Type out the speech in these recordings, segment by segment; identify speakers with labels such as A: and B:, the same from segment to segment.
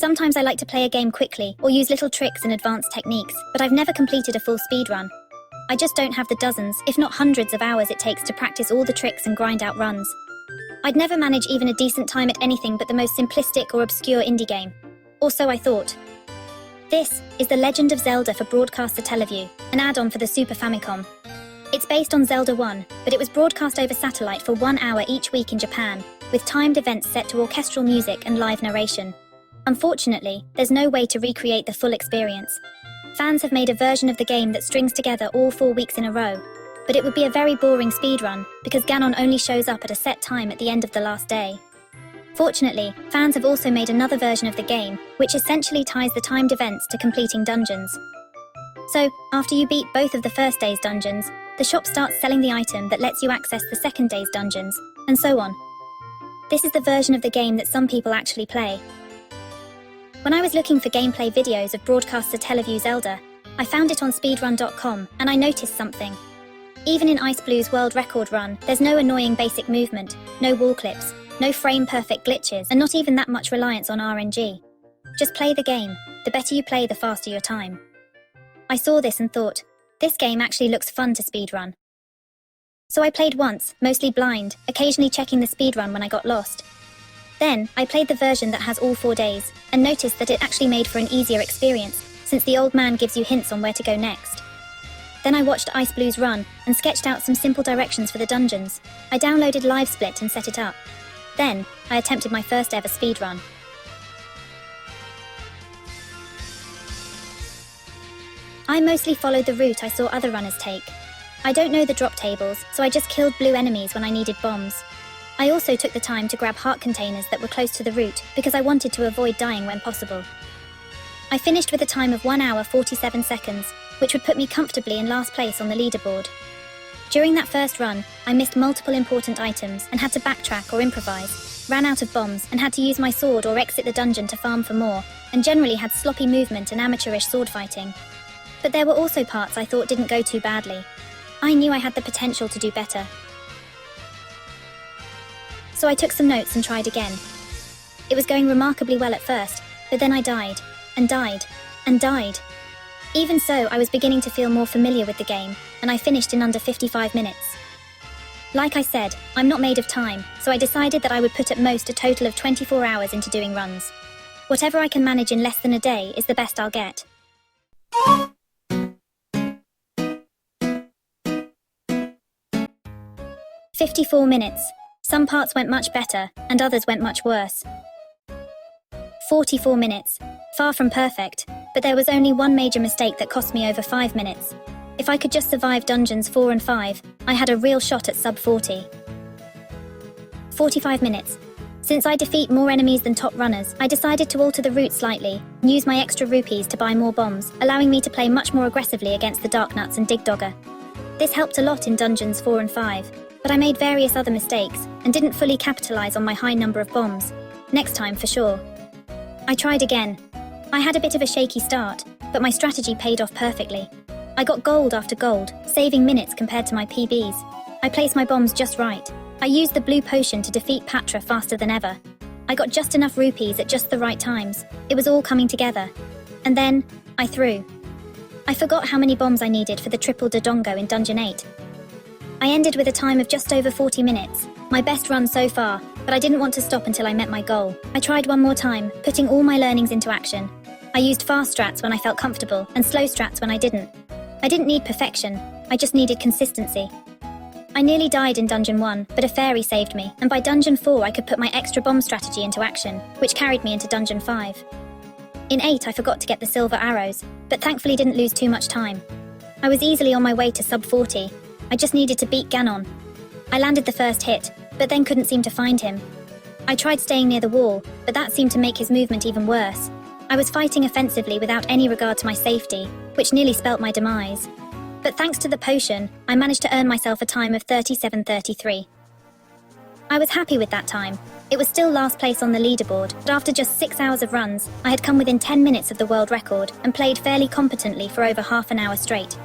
A: Sometimes I like to play a game quickly or use little tricks and advanced techniques, but I've never completed a full speedrun. I just don't have the dozens, if not hundreds of hours it takes to practice all the tricks and grind out runs. I'd never manage even a decent time at anything but the most simplistic or obscure indie game. Or so I thought. This is The Legend of Zelda for Broadcaster Teleview, an add-on for the Super Famicom. It's based on Zelda 1, but it was broadcast over satellite for 1 hour each week in Japan, with timed events set to orchestral music and live narration. Unfortunately, there's no way to recreate the full experience. Fans have made a version of the game that strings together all 4 weeks in a row, but it would be a very boring speedrun because Ganon only shows up at a set time at the end of the last day. Fortunately, fans have also made another version of the game, which essentially ties the timed events to completing dungeons. So, after you beat both of the first day's dungeons, the shop starts selling the item that lets you access the second day's dungeons, and so on. This is the version of the game that some people actually play. When I was looking for gameplay videos of Broadcaster Teleview Zelda, I found it on speedrun.com, and I noticed something. Even in Ice Blue's world record run, there's no annoying basic movement, no wall clips, no frame-perfect glitches, and not even that much reliance on RNG. Just play the game. The better you play, the faster your time. I saw this and thought, this game actually looks fun to speedrun. So I played once, mostly blind, occasionally checking the speedrun when I got lost. Then, I played the version that has all 4 days, and noticed that it actually made for an easier experience, since the old man gives you hints on where to go next. Then I watched Ice Blue's run, and sketched out some simple directions for the dungeons. I downloaded LiveSplit and set it up. Then, I attempted my first ever speedrun. I mostly followed the route I saw other runners take. I don't know the drop tables, so I just killed blue enemies when I needed bombs. I also took the time to grab heart containers that were close to the route, because I wanted to avoid dying when possible. I finished with a time of 1 hour 47 seconds, which would put me comfortably in last place on the leaderboard. During that first run, I missed multiple important items and had to backtrack or improvise, ran out of bombs and had to use my sword or exit the dungeon to farm for more, and generally had sloppy movement and amateurish sword fighting. But there were also parts I thought didn't go too badly. I knew I had the potential to do better. So I took some notes and tried again. It was going remarkably well at first, but then I died, and died, and died. Even so, I was beginning to feel more familiar with the game, and I finished in under 55 minutes. Like I said, I'm not made of time, so I decided that I would put at most a total of 24 hours into doing runs. Whatever I can manage in less than a day is the best I'll get. "54 minutes. Some parts went much better, and others went much worse. 44 minutes. Far from perfect, but there was only one major mistake that cost me over 5 minutes. If I could just survive dungeons 4 and 5, I had a real shot at sub 40. 45 minutes. Since I defeat more enemies than top runners, I decided to alter the route slightly, and use my extra rupees to buy more bombs, allowing me to play much more aggressively against the Darknuts and Dig Dogger. This helped a lot in dungeons 4 and 5, but I made various other mistakes, and didn't fully capitalize on my high number of bombs. Next time for sure. I tried again. I had a bit of a shaky start, but my strategy paid off perfectly. I got gold after gold, saving minutes compared to my PBs. I placed my bombs just right. I used the blue potion to defeat Patra faster than ever. I got just enough rupees at just the right times. It was all coming together. And then, I threw. I forgot how many bombs I needed for the triple Dodongo in Dungeon 8. I ended with a time of just over 40 minutes, my best run so far, but I didn't want to stop until I met my goal. I tried one more time, putting all my learnings into action. I used fast strats when I felt comfortable, and slow strats when I didn't. I didn't need perfection, I just needed consistency. I nearly died in Dungeon 1, but a fairy saved me, and by Dungeon 4 I could put my extra bomb strategy into action, which carried me into Dungeon 5. In 8 I forgot to get the silver arrows, but thankfully didn't lose too much time. I was easily on my way to sub 40. I just needed to beat Ganon. I landed the first hit, but then couldn't seem to find him. I tried staying near the wall, but that seemed to make his movement even worse. I was fighting offensively without any regard to my safety, which nearly spelt my demise. But thanks to the potion, I managed to earn myself a time of 37:33. I was happy with that time. It was still last place on the leaderboard, but after just 6 hours of runs, I had come within 10 minutes of the world record and played fairly competently for over half an hour straight.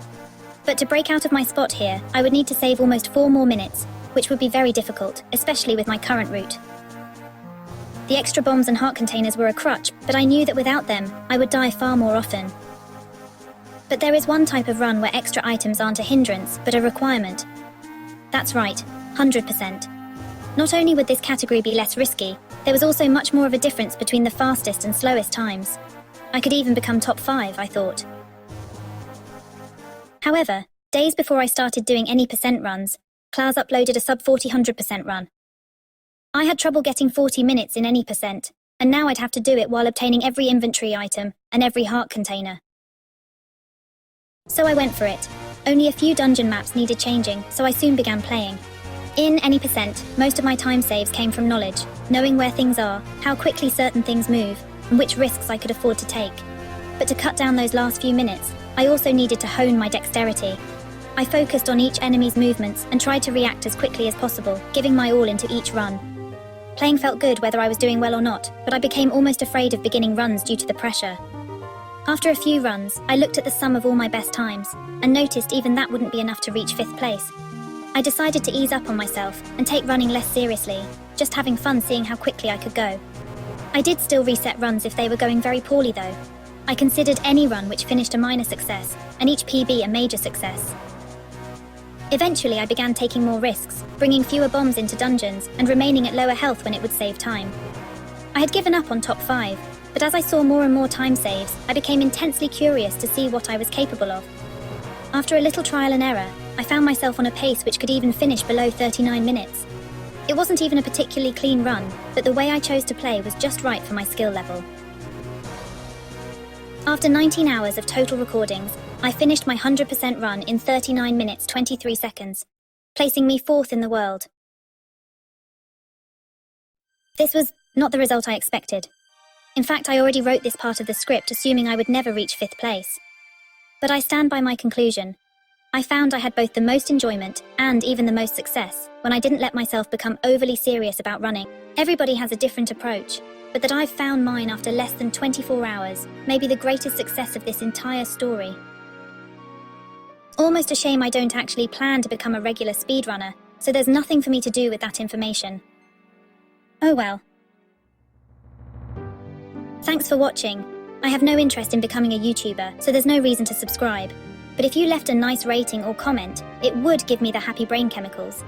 A: But to break out of my spot here, I would need to save almost 4 more minutes, which would be very difficult, especially with my current route. The extra bombs and heart containers were a crutch, but I knew that without them, I would die far more often. But there is one type of run where extra items aren't a hindrance, but a requirement. That's right, 100%. Not only would this category be less risky, there was also much more of a difference between the fastest and slowest times. I could even become top 5, I thought. However, days before I started doing any percent runs, Klaus uploaded a sub 40 100% run. I had trouble getting 40 minutes in any percent, and now I'd have to do it while obtaining every inventory item and every heart container. So I went for it. Only a few dungeon maps needed changing, so I soon began playing. In any percent, most of my time saves came from knowledge, knowing where things are, how quickly certain things move, and which risks I could afford to take. But to cut down those last few minutes, I also needed to hone my dexterity. I focused on each enemy's movements and tried to react as quickly as possible, giving my all into each run. Playing felt good whether I was doing well or not, but I became almost afraid of beginning runs due to the pressure. After a few runs, I looked at the sum of all my best times, and noticed even that wouldn't be enough to reach 5th place. I decided to ease up on myself and take running less seriously, just having fun seeing how quickly I could go. I did still reset runs if they were going very poorly though. I considered any run which finished a minor success, and each PB a major success. Eventually I began taking more risks, bringing fewer bombs into dungeons and remaining at lower health when it would save time. I had given up on top 5, but as I saw more and more time saves, I became intensely curious to see what I was capable of. After a little trial and error, I found myself on a pace which could even finish below 39 minutes. It wasn't even a particularly clean run, but the way I chose to play was just right for my skill level. After 19 hours of total recordings, I finished my 100% run in 39 minutes 23 seconds, placing me 4th in the world. This was not the result I expected. In fact, I already wrote this part of the script assuming I would never reach 5th place. But I stand by my conclusion. I found I had both the most enjoyment and even the most success when I didn't let myself become overly serious about running. Everybody has a different approach, but that I've found mine after less than 24 hours may be the greatest success of this entire story. Almost a shame I don't actually plan to become a regular speedrunner, so there's nothing for me to do with that information. Oh well. Thanks for watching. I have no interest in becoming a YouTuber, so there's no reason to subscribe. But if you left a nice rating or comment, it would give me the happy brain chemicals.